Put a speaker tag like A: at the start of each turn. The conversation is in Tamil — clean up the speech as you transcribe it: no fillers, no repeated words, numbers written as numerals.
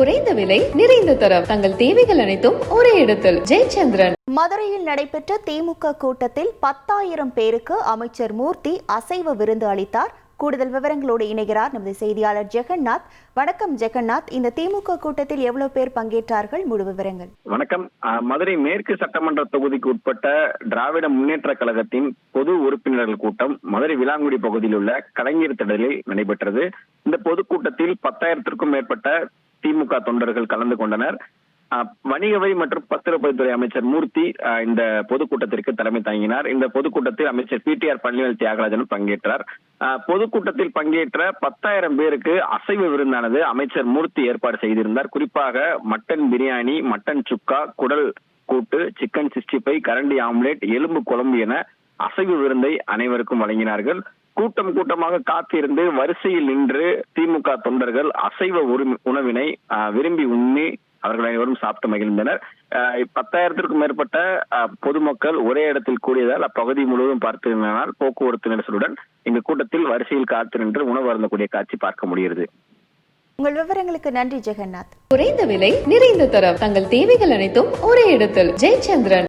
A: குறைந்த விலை நிறைந்த தரம் தங்கள் தேவைகள் அனைத்தும் ஒரே இடத்தில். ஜெயச்சந்திரன்.
B: மதுரையில் நடைபெற்ற திமுக கூட்டத்தில் 10,000 பேருக்கு அமைச்சர் மூர்த்தி அசைவ விருந்து அளித்தார். கூடுதல் விவரங்களோடு இணைகிறார் நமது செய்தியாளர் ஜெகநாத். வணக்கம் ஜெகநாத், இந்த திமுக கூட்டத்தில் எவ்வளவு பேர் பங்கேற்றார்கள்? முழு விவரங்கள்.
C: வணக்கம். மதுரை மேற்கு சட்டமன்ற தொகுதிக்கு உட்பட்ட திராவிட முன்னேற்ற கழகத்தின் பொது உறுப்பினர்கள் கூட்டம் மதுரை விளாங்குடி பகுதியில் உள்ள கலைஞர் திடலில் நடைபெற்றது. இந்த பொதுக்கூட்டத்தில் 10,000க்கும் மேற்பட்ட திமுக தொண்டர்கள் கலந்து கொண்டனர். வணிக வரி மற்றும் பத்திரப்பதிவுத்துறை அமைச்சர் மூர்த்தி இந்த பொதுக்கூட்டத்திற்கு தலைமை தாங்கினார். இந்த பொதுக்கூட்டத்தில் அமைச்சர் PTR பழனிவேல் தியாகராஜனும் பங்கேற்றார். பொதுக்கூட்டத்தில் பங்கேற்ற 10,000 பேருக்கு அசைவ விருந்தானது அமைச்சர் மூர்த்தி ஏற்பாடு செய்திருந்தார். குறிப்பாக மட்டன் பிரியாணி, மட்டன் சுக்கா, குடல் கூட்டு, சிக்கன் 65, கரண்டி ஆம்லேட், எலும்பு குழம்பு என அசைவ விருந்தை அனைவருக்கும் வழங்கினார்கள். கூட்டமாக காத்திருந்து வரிசையில் நின்று திமுக தொண்டர்கள் அசைவ உணவினை விரும்பி உண்ணி அவர்கள் அனைவரும் சாப்பிட்டு மகிழ்ந்தனர். 10,000க்கும் மேற்பட்ட பொதுமக்கள் ஒரே இடத்தில் கூடியதால் அப்பகுதி முழுவதும் பார்த்திருந்தனால் போக்குவரத்து நெரிசலுடன் இந்த கூட்டத்தில் வரிசையில் காத்து நின்று உணவு அருந்தக்கூடிய காட்சி பார்க்க முடிகிறது.
B: உங்கள் விவரங்களுக்கு நன்றி ஜெகநாத்.
A: குறைந்த விலை நிறைந்த தரம் தங்கள் தேவைகள் அனைத்தும் ஒரே இடத்தில். ஜெயச்சந்திரன்.